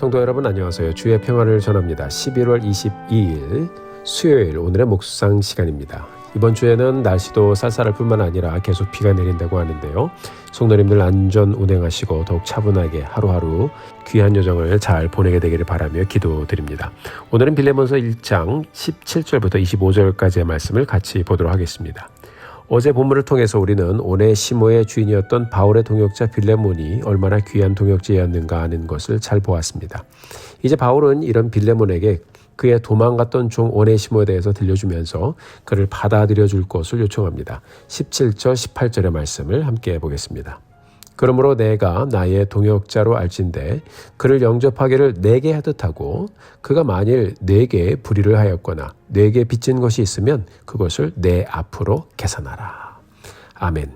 성도 여러분 안녕하세요. 주의 평화를 전합니다. 11월 22일 수요일 오늘의 묵상 시간입니다. 이번 주에는 날씨도 쌀쌀할 뿐만 아니라 계속 비가 내린다고 하는데요. 성도님들 안전 운행하시고 더욱 차분하게 하루하루 귀한 여정을 잘 보내게 되기를 바라며 기도드립니다. 오늘은 빌레몬서 1장 17절부터 25절까지의 말씀을 같이 보도록 하겠습니다. 어제 본문을 통해서 우리는 오네시모의 주인이었던 바울의 동역자 빌레몬이 얼마나 귀한 동역자였는가 하는 것을 잘 보았습니다. 이제 바울은 이런 빌레몬에게 그의 도망갔던 종 오네시모에 대해서 들려주면서 그를 받아들여 줄 것을 요청합니다. 17절 18절의 말씀을 함께 보겠습니다. 그러므로 내가 나의 동역자로 알진대 그를 영접하기를 내게 하듯 하고 그가 만일 내게 불의를 하였거나 내게 빚진 것이 있으면 그것을 내 앞으로 계산하라. 아멘.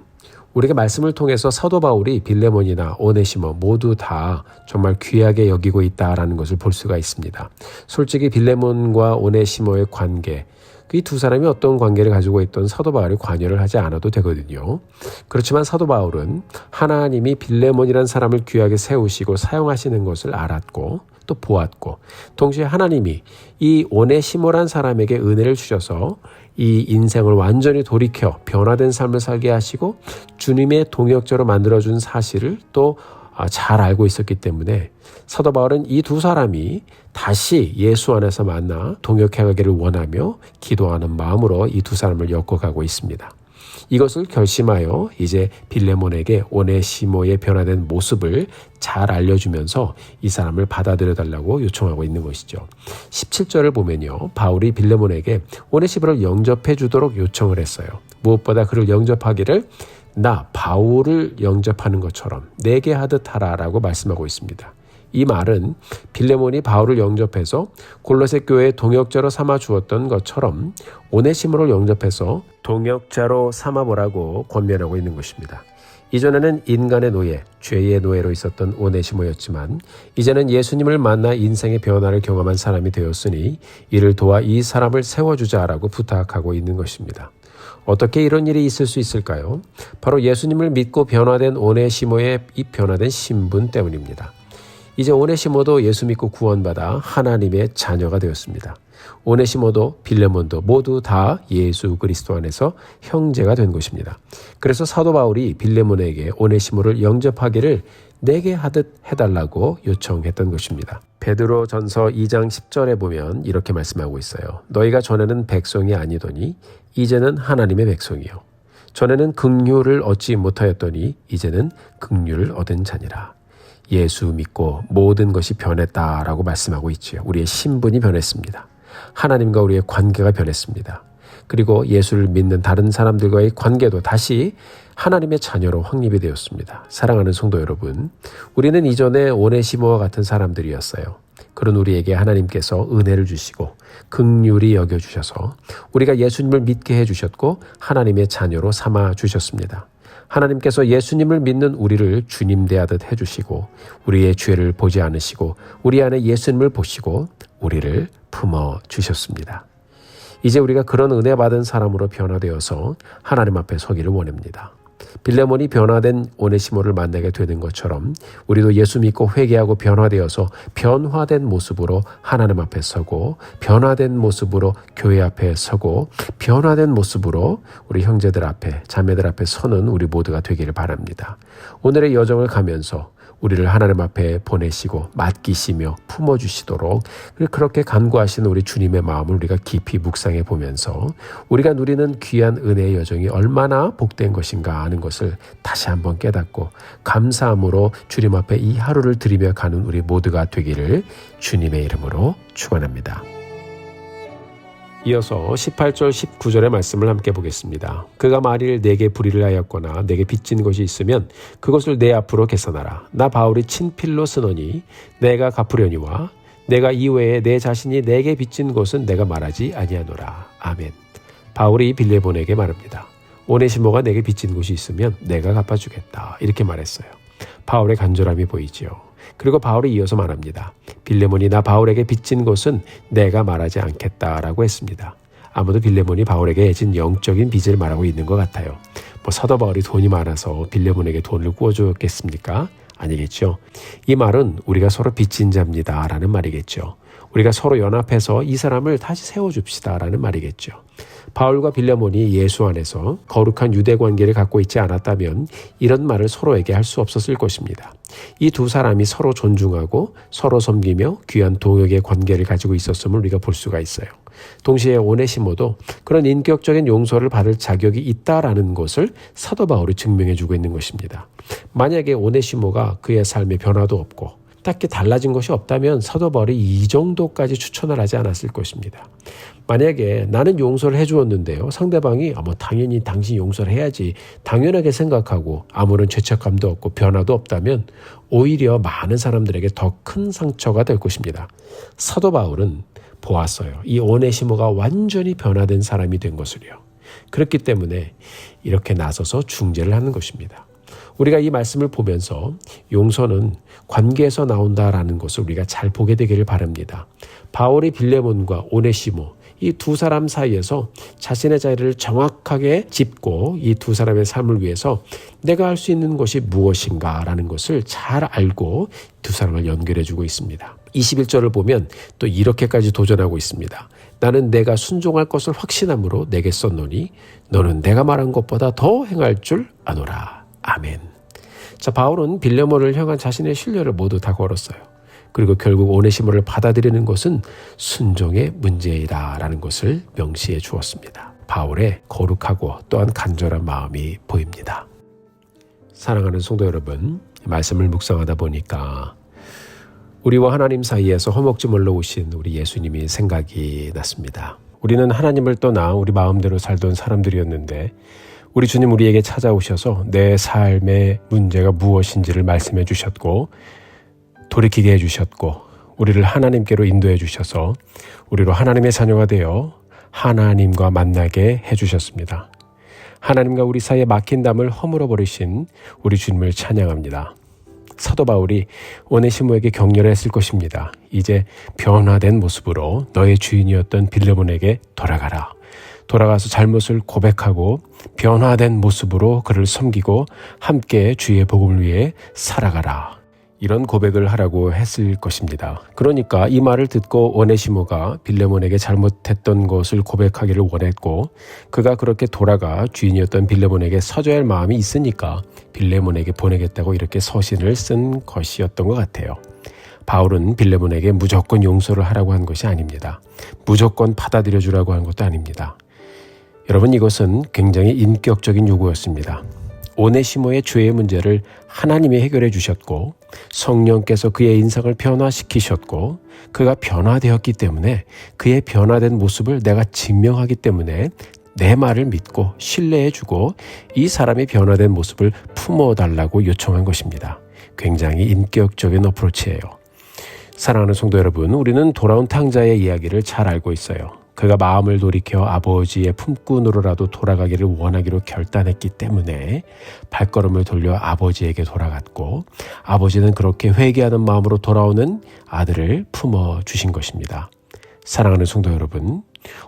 우리가 말씀을 통해서 사도 바울이 빌레몬이나 오네시모 모두 다 정말 귀하게 여기고 있다라는 것을 볼 수가 있습니다. 솔직히 빌레몬과 오네시모의 관계, 이 두 사람이 어떤 관계를 가지고 있던 사도 바울이 관여를 하지 않아도 되거든요. 그렇지만 사도 바울은 하나님이 빌레몬이라는 사람을 귀하게 세우시고 사용하시는 것을 알았고 또 보았고, 동시에 하나님이 이 오네시모란 사람에게 은혜를 주셔서 이 인생을 완전히 돌이켜 변화된 삶을 살게 하시고 주님의 동역자로 만들어준 사실을 또 잘 알고 있었기 때문에 사도 바울은 이 두 사람이 다시 예수 안에서 만나 동역해가기를 원하며 기도하는 마음으로 이 두 사람을 엮어가고 있습니다. 이것을 결심하여 이제 빌레몬에게 오네시모의 변화된 모습을 잘 알려주면서 이 사람을 받아들여달라고 요청하고 있는 것이죠. 17절을 보면요, 바울이 빌레몬에게 오네시모를 영접해 주도록 요청을 했어요. 무엇보다 그를 영접하기를 나 바울을 영접하는 것처럼 내게 하듯 하라라고 말씀하고 있습니다. 이 말은 빌레몬이 바울을 영접해서 골로새 교회의 동역자로 삼아 주었던 것처럼 오네시모를 영접해서 동역자로 삼아보라고 권면하고 있는 것입니다. 이전에는 인간의 노예, 죄의 노예로 있었던 오네시모였지만 이제는 예수님을 만나 인생의 변화를 경험한 사람이 되었으니 이를 도와 이 사람을 세워주자라고 부탁하고 있는 것입니다. 어떻게 이런 일이 있을 수 있을까요? 바로 예수님을 믿고 변화된 오네시모의 이 변화된 신분 때문입니다. 이제 오네시모도 예수 믿고 구원받아 하나님의 자녀가 되었습니다. 오네시모도 빌레몬도 모두 다 예수 그리스도 안에서 형제가 된 것입니다. 그래서 사도 바울이 빌레몬에게 오네시모를 영접하기를 내게 하듯 해달라고 요청했던 것입니다. 베드로 전서 2장 10절에 보면 이렇게 말씀하고 있어요. 너희가 전에는 백성이 아니더니 이제는 하나님의 백성이요. 전에는 긍휼을 얻지 못하였더니 이제는 긍휼을 얻은 자니라. 예수 믿고 모든 것이 변했다라고 말씀하고 있지요. 우리의 신분이 변했습니다. 하나님과 우리의 관계가 변했습니다. 그리고 예수를 믿는 다른 사람들과의 관계도 다시 하나님의 자녀로 확립이 되었습니다. 사랑하는 성도 여러분, 우리는 이전에 오네시모와 같은 사람들이었어요. 그런 우리에게 하나님께서 은혜를 주시고 긍휼히 여겨주셔서 우리가 예수님을 믿게 해주셨고 하나님의 자녀로 삼아 주셨습니다. 하나님께서 예수님을 믿는 우리를 주님 대하듯 해주시고 우리의 죄를 보지 않으시고 우리 안에 예수님을 보시고 우리를 품어주셨습니다. 이제 우리가 그런 은혜 받은 사람으로 변화되어서 하나님 앞에 서기를 원합니다. 빌레몬이 변화된 오네시모를 만나게 되는 것처럼 우리도 예수 믿고 회개하고 변화되어서 변화된 모습으로 하나님 앞에 서고 변화된 모습으로 교회 앞에 서고 변화된 모습으로 우리 형제들 앞에 자매들 앞에 서는 우리 모두가 되기를 바랍니다. 오늘의 여정을 가면서 우리를 하나님 앞에 보내시고 맡기시며 품어주시도록 그렇게 간구하시는 우리 주님의 마음을 우리가 깊이 묵상해 보면서 우리가 누리는 귀한 은혜의 여정이 얼마나 복된 것인가 하는 것을 다시 한번 깨닫고 감사함으로 주님 앞에 이 하루를 드리며 가는 우리 모두가 되기를 주님의 이름으로 축원합니다. 이어서 18절 19절의 말씀을 함께 보겠습니다. 그가 만일 내게 불의를 하였거나 내게 빚진 것이 있으면 그것을 내 앞으로 계산하라. 나 바울이 친필로 쓰노니 내가 갚으려니와 내가 이외에 내 자신이 내게 빚진 것은 내가 말하지 아니하노라. 아멘. 바울이 빌레몬에게 말합니다. 오네시모가 내게 빚진 것이 있으면 내가 갚아주겠다. 이렇게 말했어요. 바울의 간절함이 보이지요. 그리고 바울이 이어서 말합니다. 빌레몬이 나 바울에게 빚진 것은 내가 말하지 않겠다라고 했습니다. 아무도 빌레몬이 바울에게 해진 영적인 빚을 말하고 있는 것 같아요. 사도 바울이 돈이 많아서 빌레몬에게 돈을 구워주었겠습니까? 아니겠죠. 이 말은 우리가 서로 빚진 자입니다 라는 말이겠죠. 우리가 서로 연합해서 이 사람을 다시 세워줍시다 라는 말이겠죠. 바울과 빌레몬이 예수 안에서 거룩한 유대 관계를 갖고 있지 않았다면 이런 말을 서로에게 할 수 없었을 것입니다. 이 두 사람이 서로 존중하고 서로 섬기며 귀한 동역의 관계를 가지고 있었음을 우리가 볼 수가 있어요. 동시에 오네시모도 그런 인격적인 용서를 받을 자격이 있다라는 것을 사도 바울이 증명해주고 있는 것입니다. 만약에 오네시모가 그의 삶에 변화도 없고 딱히 달라진 것이 없다면 사도 바울이 이 정도까지 추천을 하지 않았을 것입니다. 만약에 나는 용서를 해주었는데요. 상대방이 당연히 당신 용서를 해야지 당연하게 생각하고 아무런 죄책감도 없고 변화도 없다면 오히려 많은 사람들에게 더 큰 상처가 될 것입니다. 사도 바울은 보았어요. 이 오네시모가 완전히 변화된 사람이 된 것을요. 그렇기 때문에 이렇게 나서서 중재를 하는 것입니다. 우리가 이 말씀을 보면서 용서는 관계에서 나온다라는 것을 우리가 잘 보게 되기를 바랍니다. 바울이 빌레몬과 오네시모 이 두 사람 사이에서 자신의 자리를 정확하게 짚고 이 두 사람의 삶을 위해서 내가 할 수 있는 것이 무엇인가라는 것을 잘 알고 두 사람을 연결해주고 있습니다. 21절을 보면 또 이렇게까지 도전하고 있습니다. 나는 내가 순종할 것을 확신함으로 내게 썼노니 너는 내가 말한 것보다 더 행할 줄 아노라. 아멘. 자, 바울은 빌레몬을 향한 자신의 신뢰를 모두 다 걸었어요. 그리고 결국 오네시모를 받아들이는 것은 순종의 문제이다라는 것을 명시해 주었습니다. 바울의 거룩하고 또한 간절한 마음이 보입니다. 사랑하는 성도 여러분, 말씀을 묵상하다 보니까 우리와 하나님 사이에서 허먹지물로 오신 우리 예수님이 생각이 났습니다. 우리는 하나님을 떠나 우리 마음대로 살던 사람들이었는데 우리 주님 우리에게 찾아오셔서 내 삶의 문제가 무엇인지를 말씀해 주셨고 돌이키게 해주셨고 우리를 하나님께로 인도해 주셔서 우리로 하나님의 자녀가 되어 하나님과 만나게 해주셨습니다. 하나님과 우리 사이에 막힌 담을 허물어 버리신 우리 주님을 찬양합니다. 사도 바울이 오네시모에게 격려를 했을 것입니다. 이제 변화된 모습으로 너의 주인이었던 빌레몬에게 돌아가라. 돌아가서 잘못을 고백하고 변화된 모습으로 그를 섬기고 함께 주의 복음을 위해 살아가라. 이런 고백을 하라고 했을 것입니다. 그러니까 이 말을 듣고 오네시모가 빌레몬에게 잘못했던 것을 고백하기를 원했고 그가 그렇게 돌아가 주인이었던 빌레몬에게 서줘야 할 마음이 있으니까 빌레몬에게 보내겠다고 이렇게 서신을 쓴 것이었던 것 같아요. 바울은 빌레몬에게 무조건 용서를 하라고 한 것이 아닙니다. 무조건 받아들여 주라고 한 것도 아닙니다. 여러분, 이것은 굉장히 인격적인 요구였습니다. 오네시모의 죄의 문제를 하나님이 해결해 주셨고 성령께서 그의 인생을 변화시키셨고 그가 변화되었기 때문에 그의 변화된 모습을 내가 증명하기 때문에 내 말을 믿고 신뢰해주고 이 사람의 변화된 모습을 품어달라고 요청한 것입니다. 굉장히 인격적인 어프로치예요. 사랑하는 성도 여러분, 우리는 돌아온 탕자의 이야기를 잘 알고 있어요. 그가 마음을 돌이켜 아버지의 품꾼으로라도 돌아가기를 원하기로 결단했기 때문에 발걸음을 돌려 아버지에게 돌아갔고 아버지는 그렇게 회개하는 마음으로 돌아오는 아들을 품어주신 것입니다. 사랑하는 성도 여러분,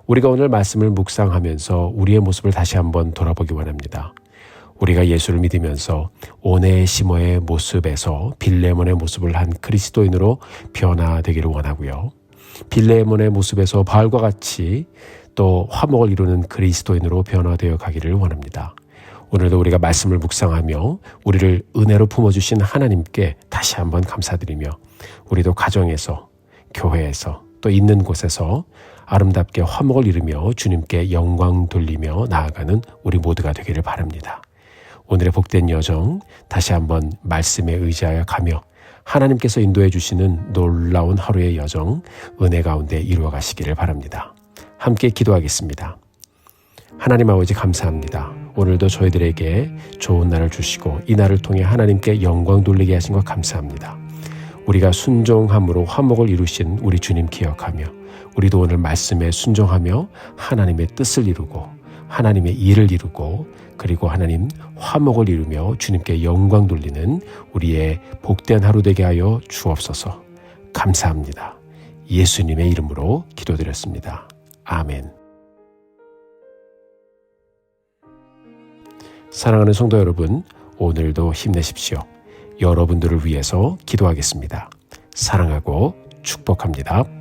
우리가 오늘 말씀을 묵상하면서 우리의 모습을 다시 한번 돌아보기 원합니다. 우리가 예수를 믿으면서 오네시모의 모습에서 빌레몬의 모습을 한 그리스도인으로 변화되기를 원하고요. 빌레몬의 모습에서 바울과 같이 또 화목을 이루는 그리스도인으로 변화되어 가기를 원합니다. 오늘도 우리가 말씀을 묵상하며 우리를 은혜로 품어주신 하나님께 다시 한번 감사드리며 우리도 가정에서, 교회에서 또 있는 곳에서 아름답게 화목을 이루며 주님께 영광 돌리며 나아가는 우리 모두가 되기를 바랍니다. 오늘의 복된 여정 다시 한번 말씀에 의지하여 가며 하나님께서 인도해 주시는 놀라운 하루의 여정 은혜 가운데 이루어 가시기를 바랍니다. 함께 기도하겠습니다. 하나님 아버지 감사합니다. 오늘도 저희들에게 좋은 날을 주시고 이 날을 통해 하나님께 영광 돌리게 하신 것 감사합니다. 우리가 순종함으로 화목을 이루신 우리 주님 기억하며 우리도 오늘 말씀에 순종하며 하나님의 뜻을 이루고 하나님의 일을 이루고 그리고 하나님 화목을 이루며 주님께 영광 돌리는 우리의 복된 하루 되게 하여 주옵소서. 감사합니다. 예수님의 이름으로 기도드렸습니다. 아멘. 사랑하는 성도 여러분, 오늘도 힘내십시오. 여러분들을 위해서 기도하겠습니다. 사랑하고 축복합니다.